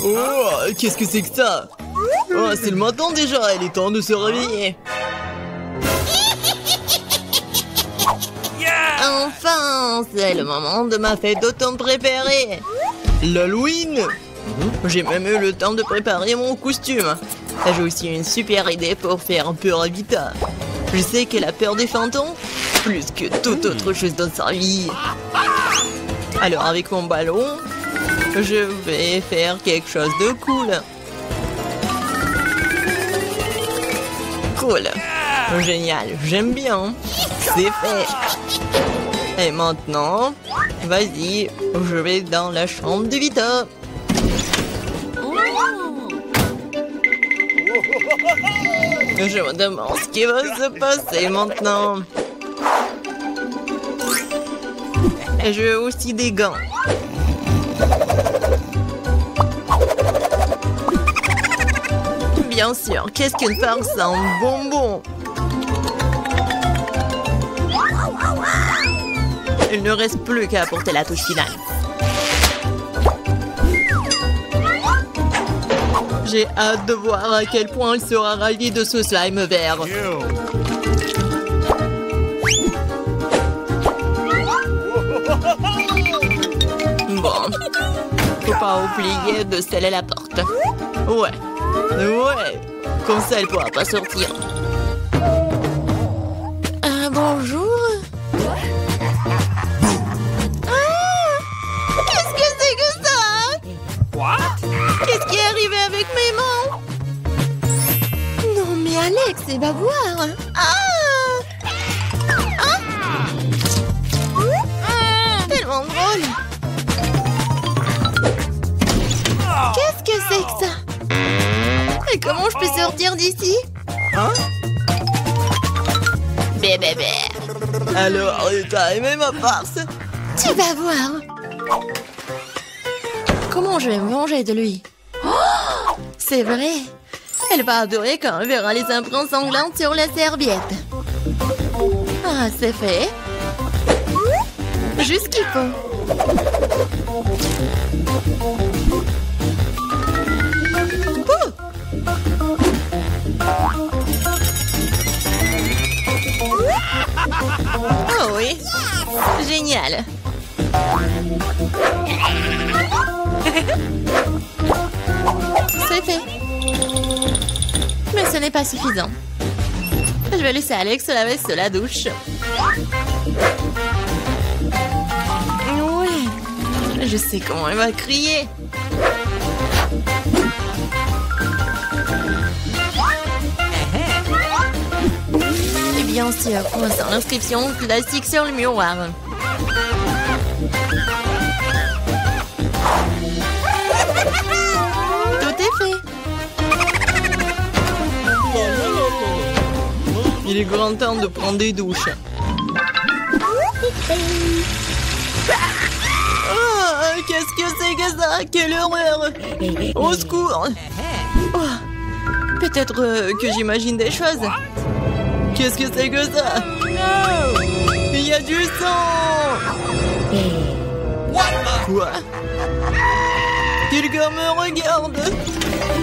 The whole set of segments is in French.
Oh, qu'est-ce que c'est que ça? Oh, c'est le matin déjà, il est temps de se réveiller. Enfin, c'est le moment de ma fête d'automne préférée. L'Halloween. J'ai même eu le temps de préparer mon costume. J'ai aussi une super idée pour faire peur à Vita. Je sais qu'elle a peur des fantômes, plus que toute autre chose dans sa vie. Alors avec mon ballon, je vais faire quelque chose de cool. Cool. Génial, j'aime bien. C'est fait. Et maintenant, vas-y, je vais dans la chambre de Vita. Je me demande ce qui va se passer maintenant. Et je veux aussi des gants. Bien sûr, qu'est-ce qu'une farce en bonbons? Il ne reste plus qu'à apporter la touche finale. J'ai hâte de voir à quel point il sera ravi de ce slime vert. Bon, faut pas oublier de sceller la porte. Ouais, comme ça elle pourra pas sortir. Bonjour. Qu'est-ce que c'est que ça? What? Qu'est-ce qui est arrivé avec mes mains? Non mais Alex, c'est va voir. Tellement drôle. Qu'est-ce que c'est que ça? Et comment je peux sortir d'ici? Bébé. Alors, t'as aimé ma farce? Tu vas voir. Comment je vais me venger de lui? Oh, c'est vrai. Elle va adorer quand elle verra les empreintes sanglantes sur la serviette. Ah, c'est fait. Juste ce qu'il faut. Oh oui, génial. C'est fait. Mais ce n'est pas suffisant. Je vais laisser Alex se laver sous la douche. Ouais, je sais comment il va crier. Et bien sûr, sans l'inscription classique sur le miroir. Tout est fait. Il est grand temps de prendre des douches. Oh, qu'est-ce que c'est que ça? Quelle horreur! Au secours! Oh, peut-être que j'imagine des choses. Qu'est-ce que c'est que ça? Il y a du sang! Quoi? Quelqu'un me regarde!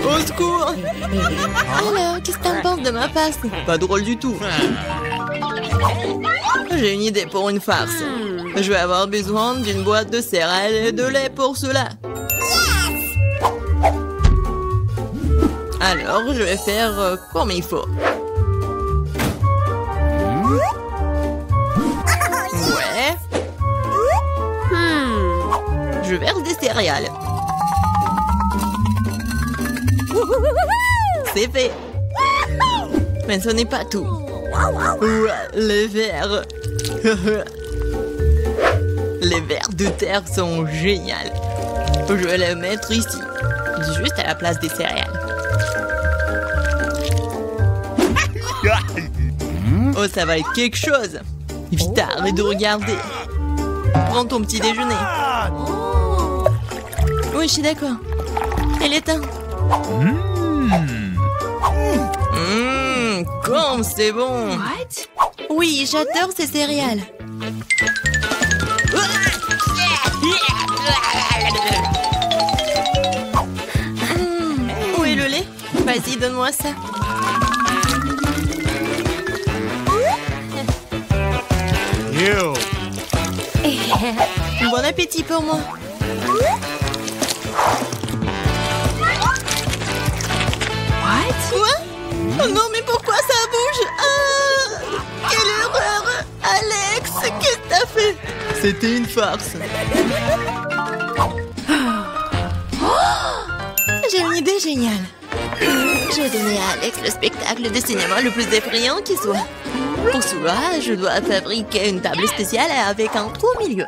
Au secours! Alors, qu'est-ce que t'en penses de ma face? Pas drôle du tout. J'ai une idée pour une farce. Je vais avoir besoin d'une boîte de céréales et de lait pour cela. Alors, je vais faire comme il faut. Ouais. Je verse des céréales. C'est fait. Mais ce n'est pas tout. Ouais, les vers. Les vers de terre sont géniaux. Je vais les mettre ici, juste à la place des céréales. Oh, ça va être quelque chose. Vite, arrête de regarder. Prends ton petit déjeuner. Oui, je suis d'accord. Elle est éteinte. Comme c'est bon. Oui, j'adore ces céréales. Merci, donne-moi ça. Bon appétit pour moi. Quoi? Oh non, mais pourquoi ça bouge? Ah, quelle erreur! Alex, qu'est-ce que t'as fait? C'était une farce. J'ai une idée géniale. Je vais donner à Alex le spectacle de cinéma le plus effrayant qui soit. Pour cela, je dois fabriquer une table spéciale avec un trou au milieu.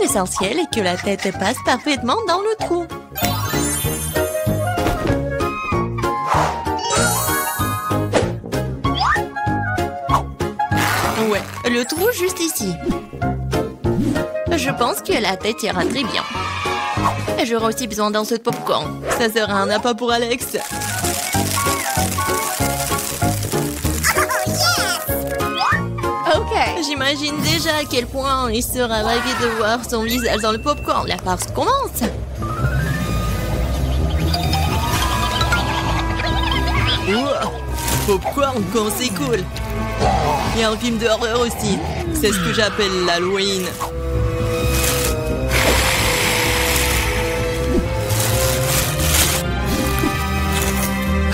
L'essentiel est que la tête passe parfaitement dans le trou. Ouais, le trou juste ici. Je pense que la tête ira très bien. J'aurai aussi besoin d'un seau de popcorn. Ça sera un appât pour Alex. J'imagine déjà à quel point il sera ravi de voir son visage dans le popcorn. La farce commence. Wow, popcorn quand c'est cool. Il y a un film d'horreur aussi. C'est ce que j'appelle l'Halloween.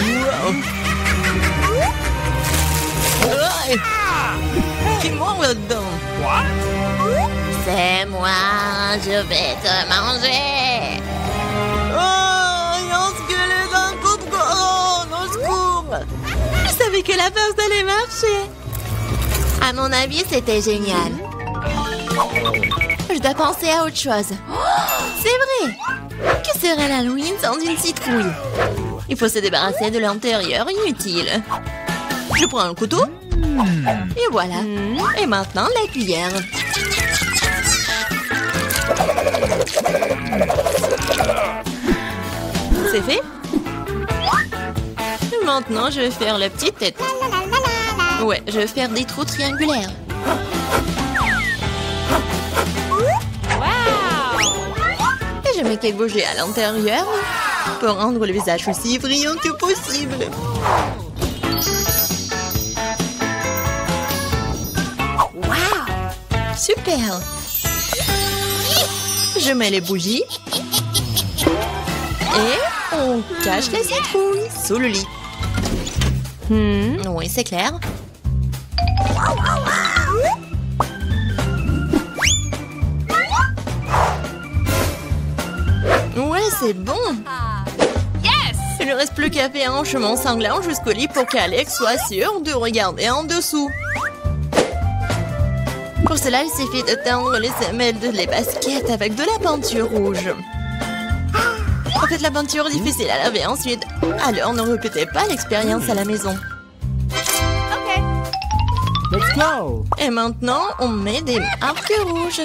Wow. Ouais. Qui mord là-dedans? C'est moi, je vais te manger. Oh, il y a un squelette dans le popcorn, au secours. Je savais que la farce allait marcher. À mon avis, c'était génial. Je dois penser à autre chose. C'est vrai. Que serait l'Halloween sans une citrouille? Il faut se débarrasser de l'intérieur inutile. Je prends un couteau. Et voilà. Et maintenant, la cuillère. C'est fait. Maintenant, je vais faire la petite tête. Ouais, je vais faire des trous triangulaires. Et je mets quelques bougies à l'intérieur pour rendre le visage aussi brillant que possible. Super! Je mets les bougies. Et on cache la citrouille sous le lit. Oui, c'est clair. Ouais, c'est bon. Yes! Il ne reste plus qu'à faire un chemin sanglant jusqu'au lit pour qu'Alex soit sûr de regarder en dessous. Pour cela, il suffit de teindre les semelles de baskets avec de la peinture rouge. En fait, la peinture est difficile à laver ensuite. Alors, ne répétez pas l'expérience à la maison. Ok. Let's go. Et maintenant, on met des marques rouges.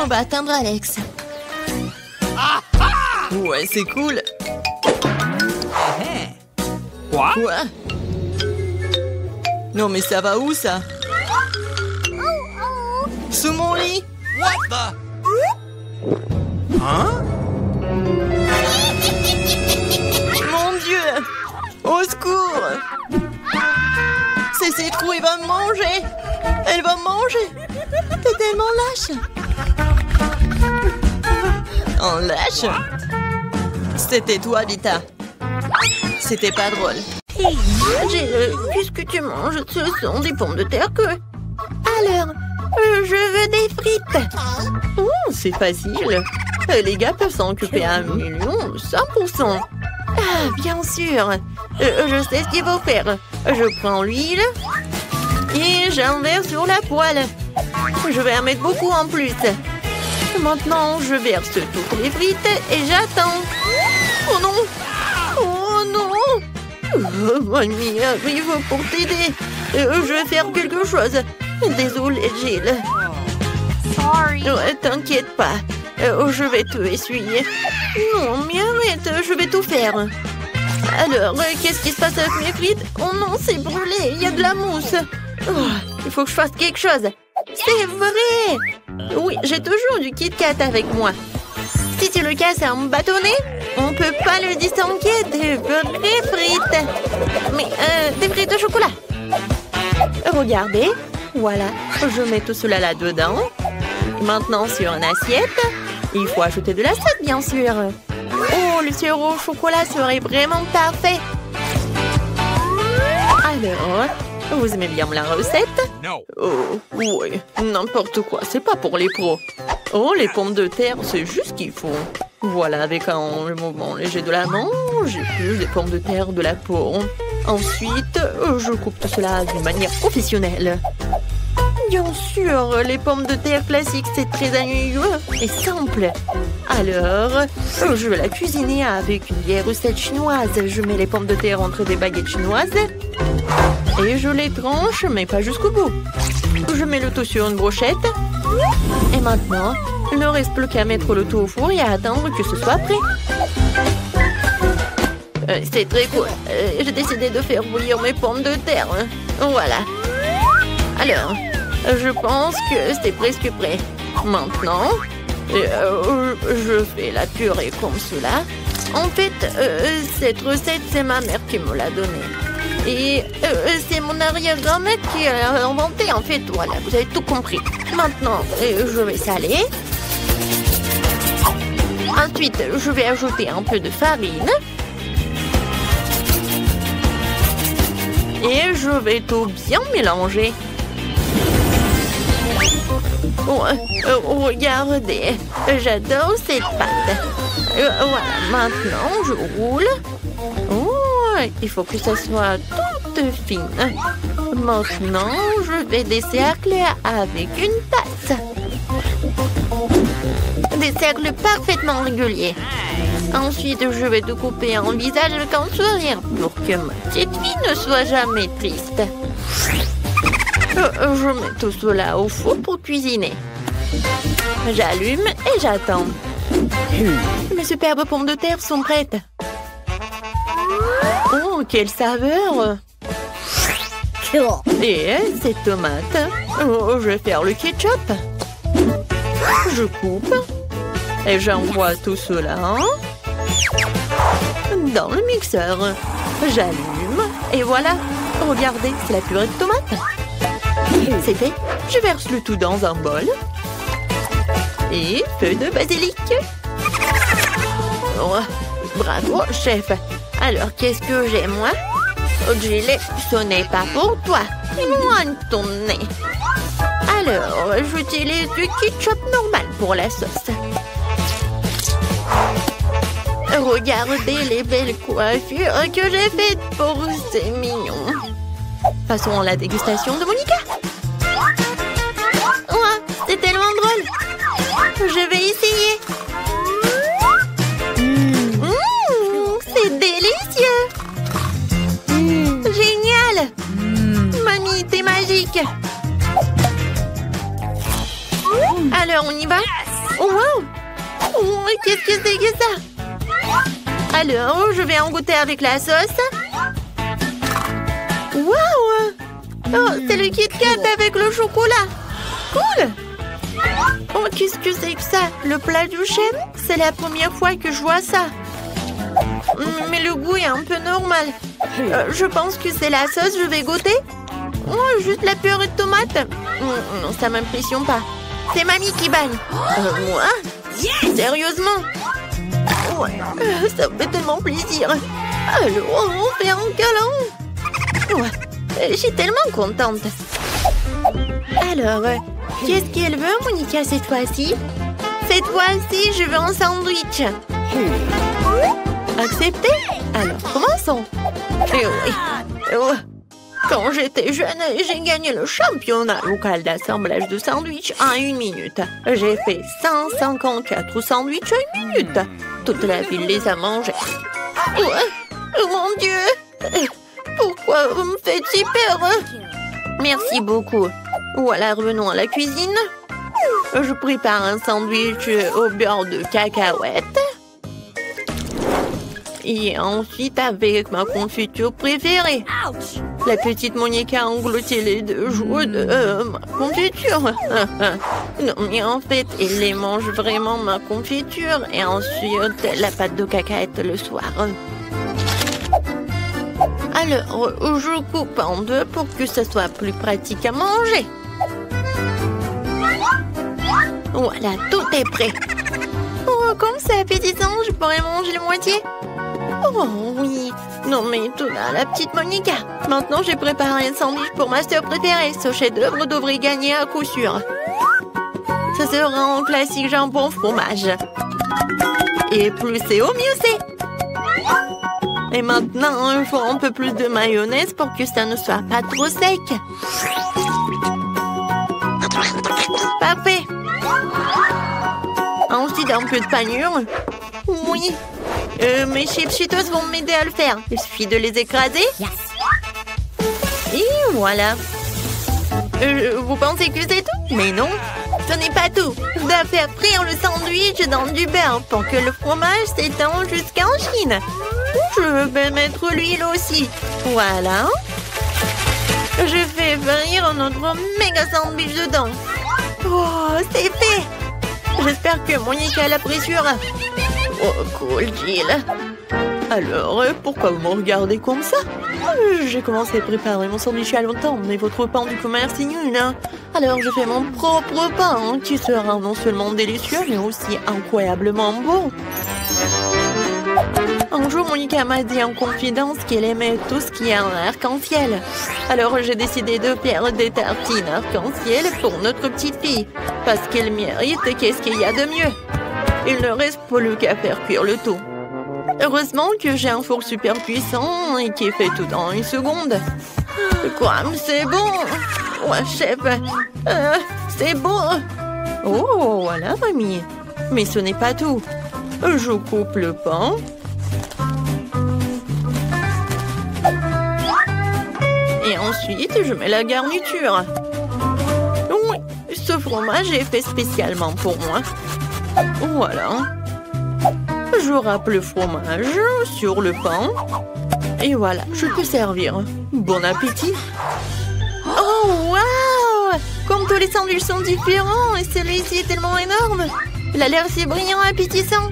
On va atteindre Alex. Ouais, c'est cool. Quoi? Quoi? Non, mais ça va où, ça? Sous mon lit? What the? Hein? Mon Dieu! Au secours! C'est cette trous, elle va me manger! Elle va me manger! T'es tellement lâche! En lâche? C'était toi, Vita. C'était pas drôle. Hey, qu'est-ce que tu manges? Ce sont des pommes de terre que... Alors, je veux des frites. Oh, c'est facile. Les gars peuvent s'en occuper à 100%. Ah, bien sûr. Je sais ce qu'il faut faire. Je prends l'huile et j'en verse sur la poêle. Je vais en mettre beaucoup en plus. Maintenant, je verse toutes les frites et j'attends. Oh non! Oh non! Mamie arrive pour t'aider. Je vais faire quelque chose. Désolée, Jill. Sorry. T'inquiète pas. Je vais te essuyer. Non, mais arrête, je vais tout faire. Alors, qu'est-ce qui se passe avec mes frites? Oh non, c'est brûlé, il y a de la mousse. Oh, il faut que je fasse quelque chose. C'est vrai! Oui, j'ai toujours du Kit Kat avec moi. Si c'est le cas, c'est un bâtonnet. On peut pas le distinguer des vraies frites. Mais des frites au chocolat. Regardez. Voilà. Je mets tout cela là-dedans. Maintenant, sur une assiette, il faut ajouter de la sauce, bien sûr. Oh, le sirop au chocolat serait vraiment parfait. Alors, vous aimez bien la recette? No. Oh, oui, n'importe quoi, c'est pas pour les pros. Oh, les pommes de terre, c'est juste ce qu'il faut. Voilà, avec un mouvement léger de la main, j'épluche des pommes de terre de la peau. Ensuite, je coupe tout cela d'une manière professionnelle. Bien sûr, les pommes de terre classiques, c'est très ennuyeux et simple. Alors, je vais la cuisiner avec une vieille recette chinoise. Je mets les pommes de terre entre des baguettes chinoises et je les tranche, mais pas jusqu'au bout. Je mets le tout sur une brochette. Et maintenant, il ne reste plus qu'à mettre le tout au four et à attendre que ce soit prêt. C'est très cool. J'ai décidé de faire bouillir mes pommes de terre. Voilà. Alors, je pense que c'est presque prêt. Maintenant, je fais la purée comme cela. En fait, cette recette, c'est ma mère qui me l'a donnée. Et c'est mon arrière-grand-mère qui l'a inventée. En fait, voilà, vous avez tout compris. Maintenant, je vais saler. Ensuite, je vais ajouter un peu de farine. Et je vais tout bien mélanger. Regardez, j'adore cette pâte. Voilà, maintenant je roule. Oh, il faut que ça soit toute fine. Maintenant, je vais des cercles avec une tasse. Des cercles parfaitement réguliers. Ensuite, je vais te couper un visage avec un sourire pour que ma petite fille ne soit jamais triste. Je mets tout cela au four pour cuisiner. J'allume et j'attends. Mes superbes pommes de terre sont prêtes. Oh, quelle saveur! Et ces tomates. Oh, je vais faire le ketchup. Je coupe. Et j'envoie tout cela dans le mixeur. J'allume. Et voilà. Regardez, c'est la purée de tomates. C'est fait. Je verse le tout dans un bol. Et peu de basilic. Oh, bravo, chef. Alors, qu'est-ce que j'ai, moi? Gilet, ce n'est pas pour toi. Loin de ton nez. Alors, j'utilise du ketchup normal pour la sauce. Regardez les belles coiffures que j'ai faites pour ces mignons. Passons à la dégustation de Monica. Oh, c'est tellement drôle. Je vais essayer. C'est délicieux. Génial. Mamie, t'es magique. Alors, on y va? Oh, wow. Oh, qu'est-ce que c'est que ça? Alors, je vais en goûter avec la sauce. Wow! Oh, c'est le Kit Kat avec le chocolat. Cool! Oh, qu'est-ce que c'est que ça? Le plat du chef? C'est la première fois que je vois ça. Mais le goût est un peu normal. Je pense que c'est la sauce, je vais goûter. Oh, juste la purée de tomate. Non, ça m'impressionne pas. C'est mamie qui bagne. Moi? Sérieusement? Ouais, ça me fait tellement plaisir. Alors, on fait un câlin. Ouais, je suis tellement contente. Alors, qu'est-ce qu'elle veut, Monica, cette fois-ci? Cette fois-ci, je veux un sandwich. Accepté? Alors, commençons. Et oui. Quand j'étais jeune, j'ai gagné le championnat local d'assemblage de sandwichs en 1 minute. J'ai fait 154 sandwichs en 1 minute. Toute la ville les a mangés. Oh mon Dieu! Pourquoi vous me faites si peur? Merci beaucoup. Voilà, revenons à la cuisine. Je prépare un sandwich au beurre de cacahuète. Et ensuite avec ma confiture préférée. La petite Monica a englouti les 2 joues de ma confiture. Non, mais en fait, elle les mange vraiment, ma confiture. Et ensuite, la pâte de cacahuète le soir. Alors, je coupe en 2 pour que ce soit plus pratique à manger. Voilà, tout est prêt. Oh, comme c'est appétissant, je pourrais manger la moitié. Oh oui. Non mais tout là, la petite Monica. Maintenant, j'ai préparé un sandwich pour ma sœur préférée. Ce chef-d'œuvre devrait gagner à coup sûr. Ça sera un classique jambon fromage. Et plus c'est au mieux c'est. Et maintenant, il faut un peu plus de mayonnaise pour que ça ne soit pas trop sec. Parfait. Ensuite, un peu de panure. Oui. Mes chips Cheetos vont m'aider à le faire. Il suffit de les écraser. Et voilà. Vous pensez que c'est tout? Mais non, ce n'est pas tout. Je dois faire frire le sandwich dans du beurre pour que le fromage s'étend jusqu'en Chine. Je vais mettre l'huile aussi. Voilà. Je fais frire notre méga sandwich dedans. Oh, c'est fait. J'espère que Monica l'appréciera. Oh, cool, Jill. Alors, pourquoi vous me regardez comme ça? J'ai commencé à préparer mon sandwich à longtemps, mais votre pain du commerce est nul, hein? Alors, je fais mon propre pain, hein, qui sera non seulement délicieux, mais aussi incroyablement bon. Un jour, Monica m'a dit en confidence qu'elle aimait tout ce qui est en arc-en-ciel. Alors, j'ai décidé de faire des tartines arc-en-ciel pour notre petite fille. Parce qu'elle mérite, qu'est-ce qu'il y a de mieux? Il ne reste plus qu'à faire cuire le tout. Heureusement que j'ai un four super puissant et qui fait tout en 1 seconde. Quoi? C'est bon! Ouais, chef! C'est bon! Oh, voilà, mamie! Mais ce n'est pas tout. Je coupe le pain. Et ensuite, je mets la garniture. Oui, ce fromage est fait spécialement pour moi. Voilà. Je râpe le fromage sur le pain. Et voilà, je peux servir. Bon appétit. Oh, waouh! Comme tous les sandwichs sont différents, et celui-ci est tellement énorme. Il a l'air si brillant et appétissant.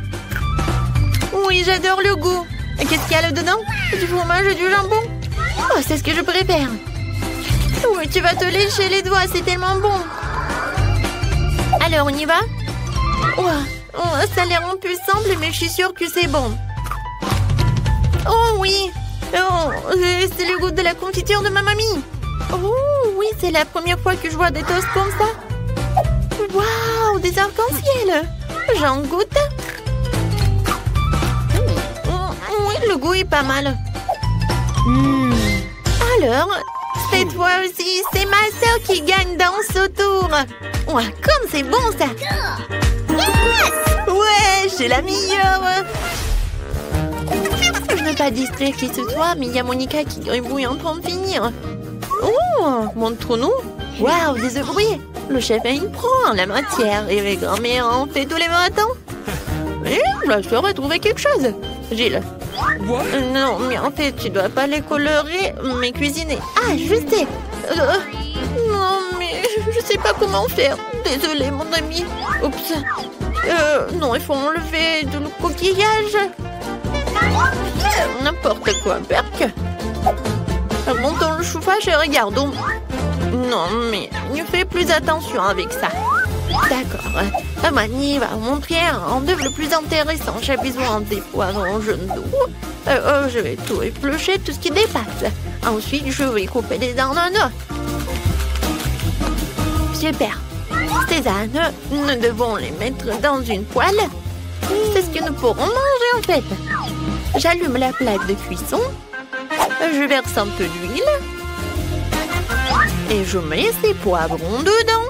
Oui, j'adore le goût. Qu'est-ce qu'il y a là-dedans? Du fromage et du jambon. Oh, c'est ce que je préfère. Oui, tu vas te lécher les doigts, c'est tellement bon. Alors, on y va? Oh, ça a l'air un peu simple, mais je suis sûre que c'est bon. Oh oui. Oh, c'est le goût de la confiture de ma mamie. Oh oui, c'est la première fois que je vois des toasts comme ça. Waouh, des arcs-en-ciel. J'en goûte. Oui, le goût est pas mal. Alors, cette fois aussi, c'est ma sœur qui gagne dans ce tour. Ouais, comme c'est bon ça. Ouais, j'ai la meilleure. Je ne veux pas distraire qui ce soit, mais il y a Monica qui gribouille en train de finir. Oh, montre-nous. Waouh, des œufs brouillés. Le chef a une pro en la matière et les grand-mères en fait tous les matins. Et la sœur a trouvé quelque chose. Gilles. Non, mais en fait, tu dois pas les colorer, mais cuisiner. Ah, je sais. Non, mais je sais pas comment faire. Désolée, mon ami. Oups. Non, il faut enlever le coquillage. N'importe quoi, Berk. Montons le chauffage et regardons. Non, mais ne fais plus attention avec ça. D'accord. Mani va vous montrer un d'œuvre le plus intéressant. J'ai besoin des poivrons jaunes d'eau. Je vais tout éplucher, tout ce qui dépasse. Ensuite, je vais couper les ananas. Super. Ces ananas, nous devons les mettre dans une poêle. C'est ce que nous pourrons manger en fait. J'allume la plaque de cuisson. Je verse un peu d'huile. Et je mets ces poivrons dedans.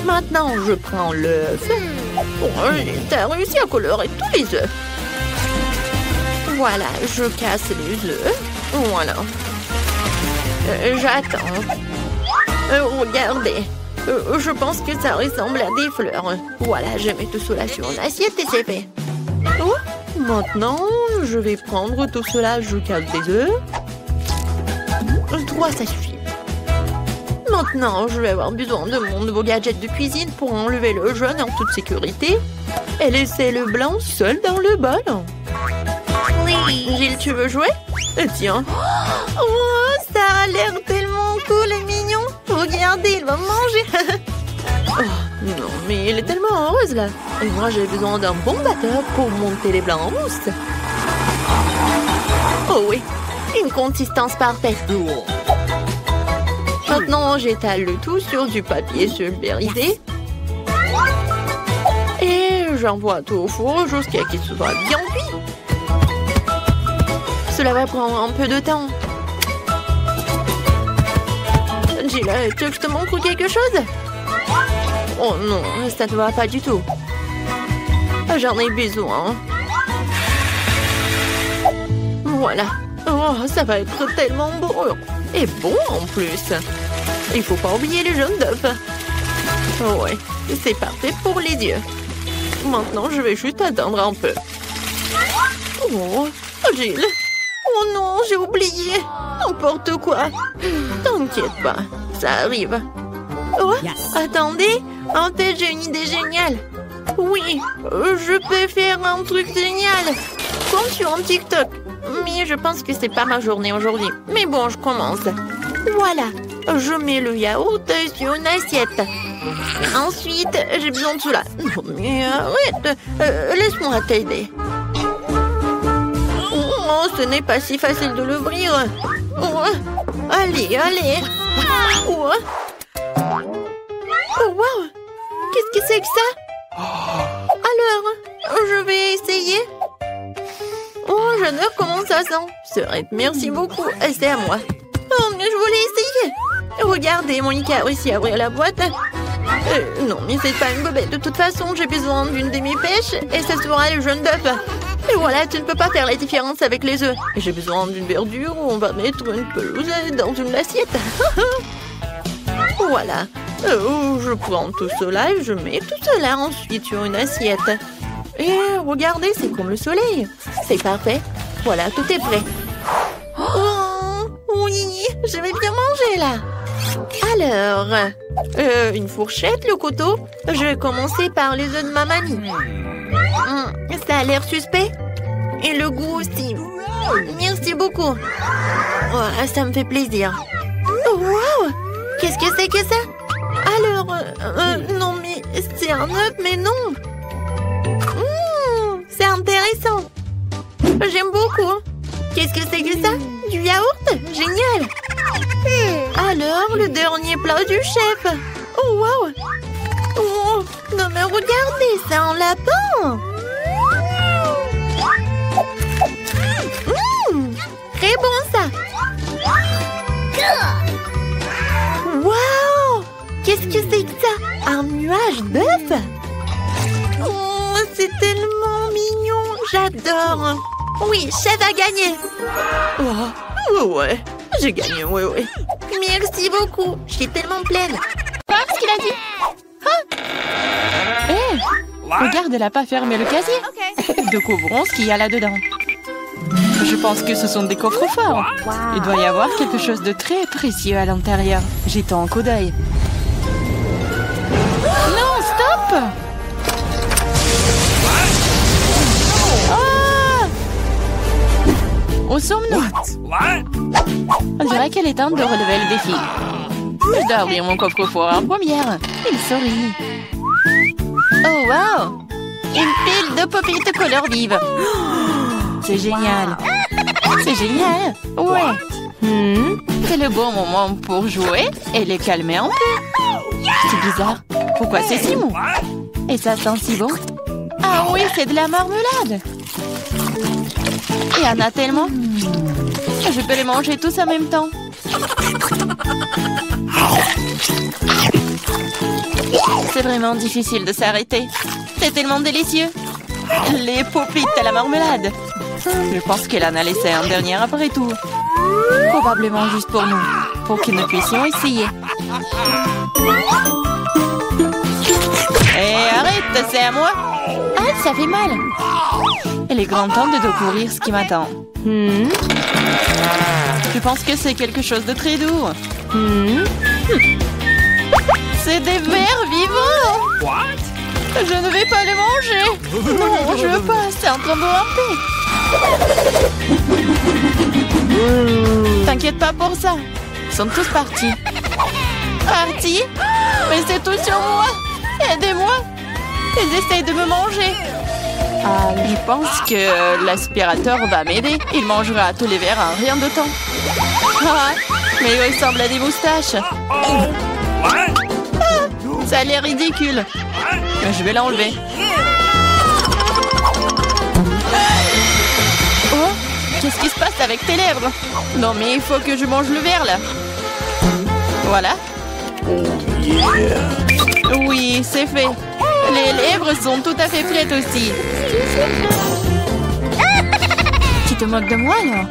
Maintenant, je prends l'œuf. T'as réussi à colorer tous les œufs. Voilà, je casse les œufs. Voilà. J'attends. Regardez. Je pense que ça ressemble à des fleurs. Voilà, je mets tout cela sur une assiette et c'est fait. Oh, Maintenant, je vais prendre tout cela, je cale des œufs. 3, ça suffit. Maintenant, je vais avoir besoin de mon nouveau gadget de cuisine pour enlever le jaune en toute sécurité et laisser le blanc seul dans le bol. Gilles, tu veux jouer? Tiens. Oh, ça a l'air tellement cool et mignon. Regardez, il va manger. Oh, non, mais il est tellement heureuse là. Et moi, j'ai besoin d'un bon batteur pour monter les blancs en mousse. Oh oui, une consistance parfaite. Maintenant, j'étale le tout sur du papier sulfurisé. Et j'envoie tout au four jusqu'à ce qu'il soit bien cuit. Cela va prendre un peu de temps. Gilles, tu veux que je te montre quelque chose? Oh non, ça ne va pas du tout. J'en ai besoin. Voilà. Oh, ça va être tellement beau. Et bon en plus. Il faut pas oublier les jaunes d'œufs. Oh ouais, c'est parfait pour les yeux. Maintenant, je vais juste attendre un peu. Oh, Gilles. Oh non, j'ai oublié. N'importe quoi. T'inquiète pas, ça arrive. Oh, attendez. En fait, j'ai une idée géniale. Oui, je peux faire un truc génial. Comme sur un TikTok. Mais je pense que c'est pas ma journée aujourd'hui. Mais bon, je commence. Voilà, je mets le yaourt sur une assiette. Ensuite, j'ai besoin de cela. Non, mais arrête, laisse-moi t'aider. Oh, ce n'est pas si facile de l'ouvrir. Oh, allez, allez. Oh, oh wow, qu'est-ce que c'est que ça? Alors, je vais essayer. Oh, j'adore comment ça sent. Merci beaucoup. C'est à moi. Oh, mais je voulais essayer. Regardez, Monica a réussi à ouvrir la boîte. Non, mais c'est pas une bobette. De toute façon, j'ai besoin d'une demi-pêche et ça sera le jaune d'œuf. Et voilà, tu ne peux pas faire la différence avec les œufs. Et j'ai besoin d'une verdure où on va mettre une pelouse dans une assiette. Voilà. Je prends tout cela et je mets tout cela ensuite sur une assiette. Et regardez, c'est comme le soleil. C'est parfait. Voilà, tout est prêt. Oh, oui, je vais bien manger là. Alors, une fourchette, le couteau. Je vais commencer par les œufs de ma mamie. Ça a l'air suspect. Et le goût aussi. Merci beaucoup. Oh, ça me fait plaisir. Oh, wow! Qu'est-ce que c'est que ça? Alors, non mais c'est un œuf, mais non. C'est intéressant. J'aime beaucoup. Qu'est-ce que c'est que ça? Du yaourt? Génial. Alors, le dernier plat du chef. Oh, wow. Oh, non mais regardez, c'est un lapin. Très bon ça. Wow. Qu'est-ce que c'est que ça? Un nuage d'œufs? Oh, c'est tellement mignon. J'adore. Oui, chef a gagné. Oh, ouais. J'ai gagné, ouais. Merci beaucoup. Je suis tellement pleine. Quoi? Ce qu'il a dit? Regarde, elle n'a pas fermé le casier. Découvrons ce qu'il y a là-dedans. Je pense que ce sont des coffres forts. Il doit y avoir quelque chose de très précieux à l'intérieur. Jetons un coup d'œil. Non, stop! Où sommes-nous? On dirait qu'elle est temps de relever le défi. Je dois ouvrir mon coffre-fort en première. Il sourit. Oh, wow! Une pile de pop-it couleur vive. C'est génial. C'est génial. Ouais. C'est le bon moment pour jouer et les calmer un peu. C'est bizarre. Pourquoi c'est si mou? Et ça sent si bon. Ah oui, c'est de la marmelade. Il y en a tellement. Je peux les manger tous en même temps. C'est vraiment difficile de s'arrêter. C'est tellement délicieux. Les pop-it à la marmelade. Je pense qu'elle en a laissé un dernier après tout. Probablement juste pour nous. Pour que nous puissions essayer. Et arrête, c'est à moi. Ah, Ça fait mal. Il est grand temps de découvrir ce qui m'attend. Je pense que c'est quelque chose de très doux. C'est des vers vivants. What? Je ne vais pas le manger. Non, je veux pas. C'est en train de ramper. T'inquiète pas pour ça. Ils sont tous partis. Partis? Mais c'est tout sur moi. Aidez-moi. Ils essayent de me manger. Je pense que l'aspirateur va m'aider. Il mangera tous les verres en rien de temps. Mais il ressemble à des moustaches. Ça a l'air ridicule. Mais je vais l'enlever. Oh, qu'est-ce qui se passe avec tes lèvres? Non, mais il faut que je mange le verre, là. Voilà. Oui, c'est fait. Les lèvres sont tout à fait prêtes aussi. Tu te moques de moi, là?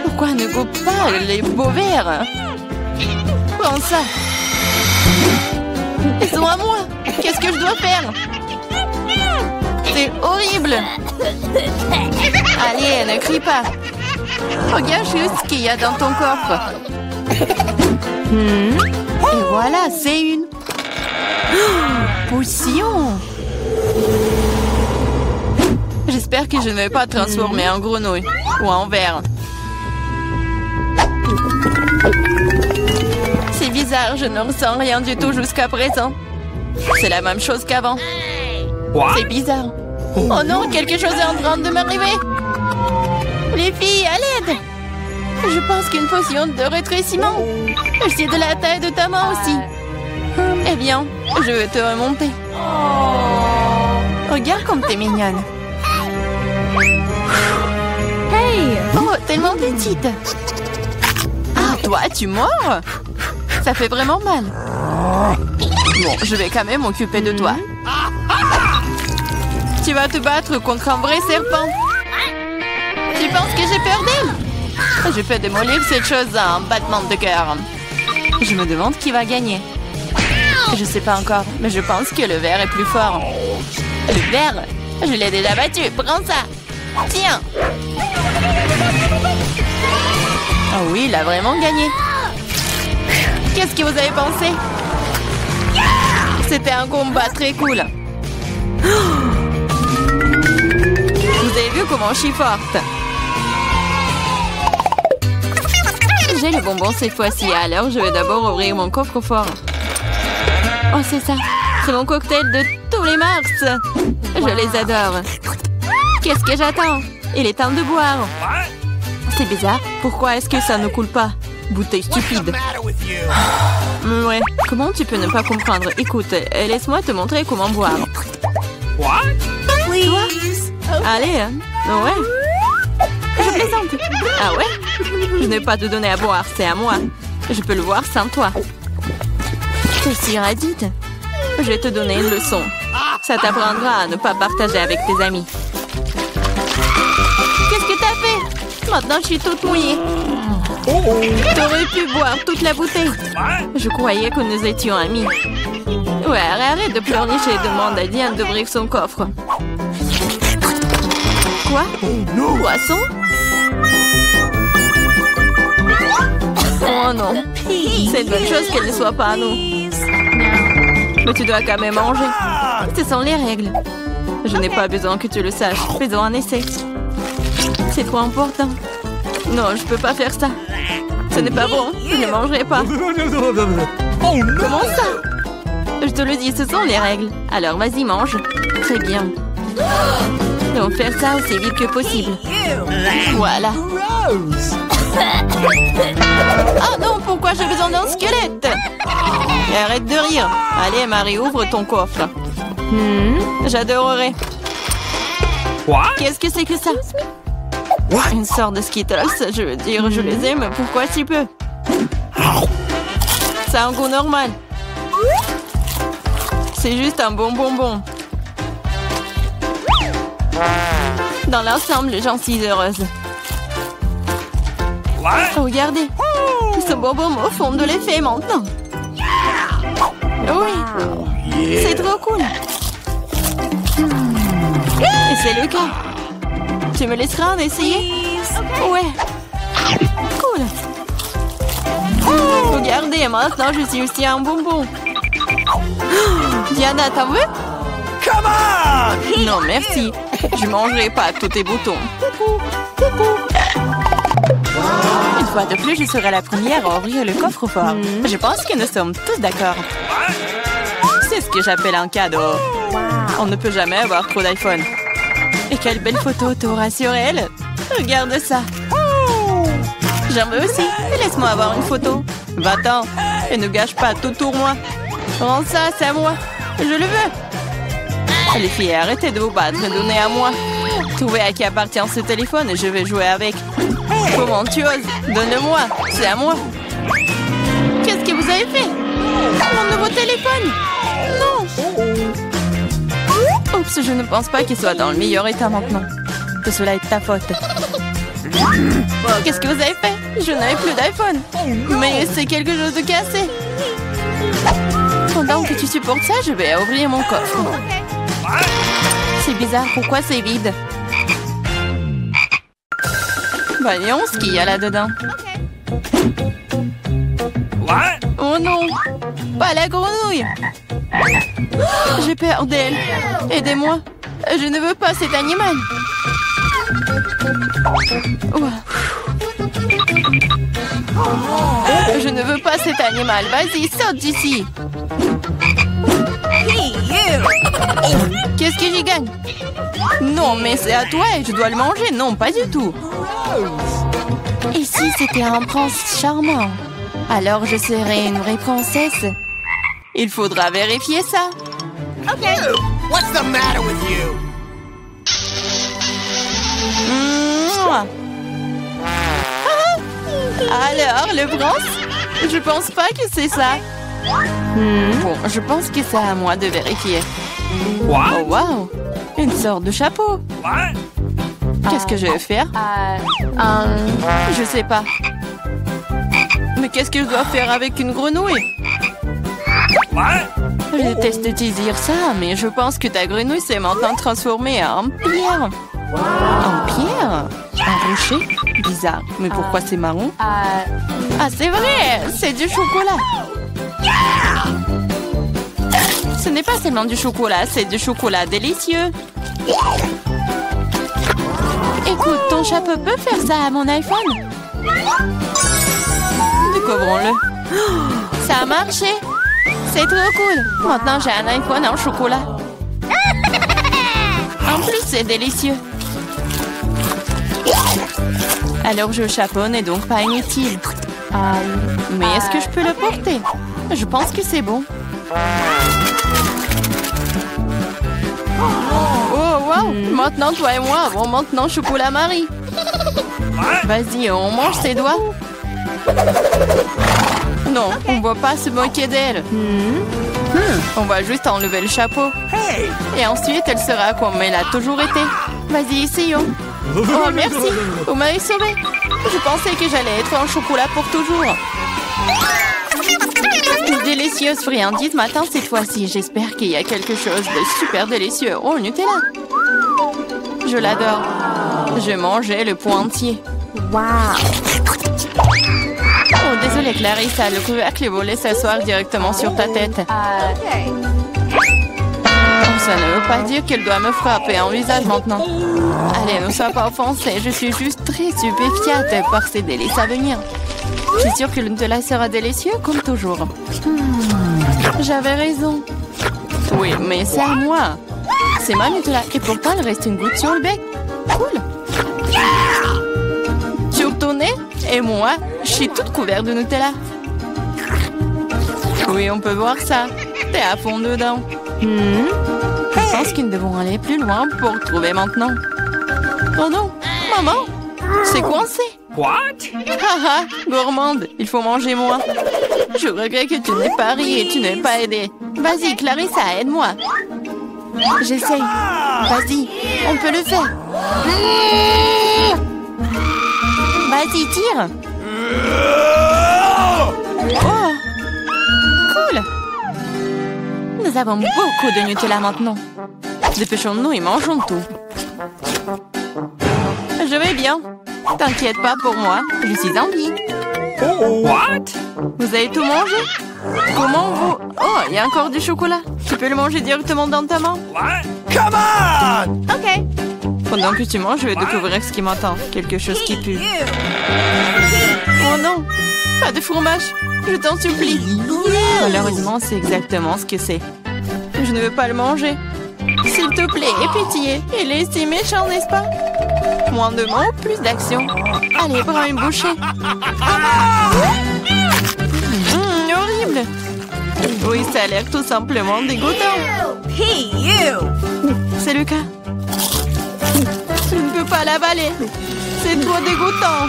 Pourquoi ne coupe pas les beaux verres? Prends ça. Ils sont à moi. Qu'est-ce que je dois faire? C'est horrible. Allez, ne crie pas. Regarde juste ce qu'il y a dans ton coffre. Et voilà, c'est une potion. J'espère que je ne vais pas transformer en grenouille ou en ver. C'est bizarre, je ne ressens rien du tout jusqu'à présent. C'est la même chose qu'avant. C'est bizarre. Oh non, quelque chose est en train de m'arriver. Les filles, à l'aide. Je pense qu'une potion de rétrécissement. C'est de la taille de ta main aussi. Eh bien, je vais te remonter. Regarde comme t'es mignonne. Hey! Oh, tellement petite. Ah, toi, tu mords? Ça fait vraiment mal. Bon, je vais quand même m'occuper de toi. Tu vas te battre contre un vrai serpent. Tu penses que j'ai peur d'elle? Je fais démolir cette chose à un battement de cœur. Je me demande qui va gagner. Je sais pas encore, mais je pense que le ver est plus fort. Le ver? Je l'ai déjà battu. Prends ça. Tiens. Oh oui, il a vraiment gagné. Qu'est-ce que vous avez pensé? C'était un combat très cool. Vous avez vu comment je suis forte? J'ai le bonbon cette fois-ci, alors je vais d'abord ouvrir mon coffre-fort. Oh, c'est ça. C'est mon cocktail de tous les mars. Je les adore. Qu'est-ce que j'attends? Il est temps de boire. C'est bizarre. Pourquoi est-ce que ça ne coule pas? Bouteille stupide. Ouais. Comment tu peux ne pas comprendre? Écoute, laisse-moi te montrer comment boire. What? Toi? Allez, hein? Ouais. Je plaisante. Ah ouais? Je n'ai pas te donner à boire, c'est à moi. Je peux le voir sans toi. T'es si radide. Je vais te donner une leçon. Ça t'apprendra à ne pas partager avec tes amis. Qu'est-ce que t'as fait? Maintenant, je suis toute mouillée. T'aurais pu boire toute la bouteille. Je croyais que nous étions amis. Ouais, arrête de pleurnicher et demande à Diane d'ouvrir son coffre. Quoi? Poisson? Oh non. C'est une bonne chose qu'elle ne soit pas à nous. Mais tu dois quand même manger. Ce sont les règles. Je n'ai pas besoin que tu le saches. Faisons un essai. C'est trop important. Non, je peux pas faire ça. Ce n'est pas bon. Je ne mangerai pas. Comment ça? Je te le dis, ce sont les règles. Alors vas-y, mange. Très bien. On va faire ça aussi vite que possible. Voilà. Oh non, pourquoi j'ai besoin d'un squelette? Et arrête de rire. Allez, Marie, ouvre ton coffre. J'adorerais. Qu'est-ce que c'est que ça? Une sorte de Skittles, je veux dire, je les aime. Pourquoi si peu? Ça a un goût normal. C'est juste un bon bonbon. Dans l'ensemble, j'en suis heureuse. Regardez, ce bonbon me font de l'effet maintenant. Oui, c'est trop cool. Lucas. Tu me laisseras en essayer? Ouais. Cool. Regardez, maintenant je suis aussi un bonbon. Diana, t'en veux? Come on! Non, merci. Je mangerai pas tous tes boutons. Une fois de plus, je serai la première à ouvrir le coffre-fort. Je pense que nous sommes tous d'accord. C'est ce que j'appelle un cadeau. On ne peut jamais avoir trop d'iPhone. Et quelle belle photo t'auras sur elle. Regarde ça. J'en veux aussi. Laisse-moi avoir une photo. Va-t'en. Et ne gâche pas tout pour moi. Rends ça, c'est à moi. Je le veux. Les filles, arrêtez de vous battre et donnez à moi. Trouvez à qui appartient ce téléphone et je vais jouer avec. Comment tu oses? Donne-le-moi. C'est à moi. Qu'est-ce que vous avez fait? Mon nouveau téléphone? Non. Oups, je ne pense pas qu'il soit dans le meilleur état maintenant. Que cela est de ta faute. Qu'est-ce que vous avez fait? Je n'avais plus d'iPhone. Mais c'est quelque chose de cassé. Pendant que tu supportes ça, je vais ouvrir mon coffre. C'est bizarre, pourquoi c'est vide? Voyons ce qu'il y a là-dedans. Oh non! Pas la grenouille! J'ai peur d'elle. Aidez-moi. Je ne veux pas cet animal. Je ne veux pas cet animal. Vas-y, saute d'ici. Qu'est-ce que j'y gagne? Non, mais c'est à toi et je dois le manger. Non, pas du tout. Et si c'était un prince charmant? Alors je serais une vraie princesse. Il faudra vérifier ça. Ok. What's the matter with you? Alors, le prince? Je pense pas que c'est ça. Bon, je pense que c'est à moi de vérifier. What? Oh, wow! Une sorte de chapeau. What? Qu'est-ce que je vais faire? Je sais pas. Mais qu'est-ce que je dois faire avec une grenouille? What? Je déteste te dire ça, mais je pense que ta grenouille s'est maintenant transformée en pierre. En pierre? Un rocher? Bizarre. Mais pourquoi c'est marron? Ah, c'est vrai! C'est du chocolat! Ce n'est pas seulement du chocolat, c'est du chocolat délicieux. Écoute, ton chapeau peut faire ça à mon iPhone? Découvrons-le. Ça a marché! C'est trop cool! Maintenant, j'ai un iPhone en chocolat. En plus, c'est délicieux. Alors, je chapeau n'est donc pas inutile. Mais est-ce que je peux le porter? Je pense que c'est bon. Oh, wow! Maintenant, toi et moi avons maintenant chocolat Marie. Vas-y, on mange ses doigts. Non, on ne va pas se moquer d'elle. On va juste enlever le chapeau. Et ensuite, elle sera comme elle a toujours été. Vas-y, essayons. Oh, merci. Vous m'avez sauvé. Je pensais que j'allais être en chocolat pour toujours. Une délicieuse friandise m'attend cette fois-ci. J'espère qu'il y a quelque chose de super délicieux. Oh, le Nutella. Je l'adore. Je mangeais le pot entier. Wow. Oh, désolée Clarissa, le couvercle est volé s'asseoir directement sur ta tête. Oh, ça ne veut pas dire qu'elle doit me frapper en visage maintenant. Allez, ne sois pas offensée, je suis juste très stupéfiante par ces délices à venir. Je suis sûre que le Nutella sera délicieux comme toujours. J'avais raison. Oui, mais c'est à moi. C'est ma Nutella et pourtant il reste une goutte sur le bec. Cool. Sur ton nez et moi, je suis toute couverte de Nutella. Oui, on peut voir ça. T'es à fond dedans. Je pense que nous devons aller plus loin pour trouver maintenant. Oh non, maman, c'est coincé. What? Haha, gourmande, il faut manger moins. Je regrette que tu n'aies pas ri et tu n'aies pas aidé. Vas-y, Clarissa, aide-moi. J'essaye. Vas-y, on peut le faire. Vas-y, tire. Oh, cool. Nous avons beaucoup de Nutella maintenant. Dépêchons-nous et mangeons tout. Je vais bien. T'inquiète pas pour moi, je suis en vie. What? Vous avez tout mangé? Comment vous... Oh, il y a encore du chocolat. Tu peux le manger directement dans ta main? What? Come on! Ok. Pendant que tu manges, je vais découvrir ce qui m'attend. Quelque chose qui pue. Oh non! Pas de fromage! Je t'en supplie! Malheureusement, c'est exactement ce que c'est. Je ne veux pas le manger. S'il te plaît, aie pitié. Il est si méchant, n'est-ce pas? Moins de mots, plus d'action. Allez, prends une bouchée. Horrible! Oui, ça a l'air tout simplement dégoûtant. Hey, you! C'est le cas. Je ne peux pas l'avaler. C'est trop dégoûtant.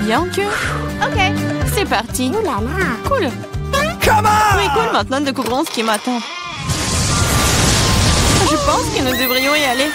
Bien que... Ok, c'est parti. Cool. Come on! Oui, cool. Maintenant, découvrons ce qui m'attend. Je pense que nous devrions y aller.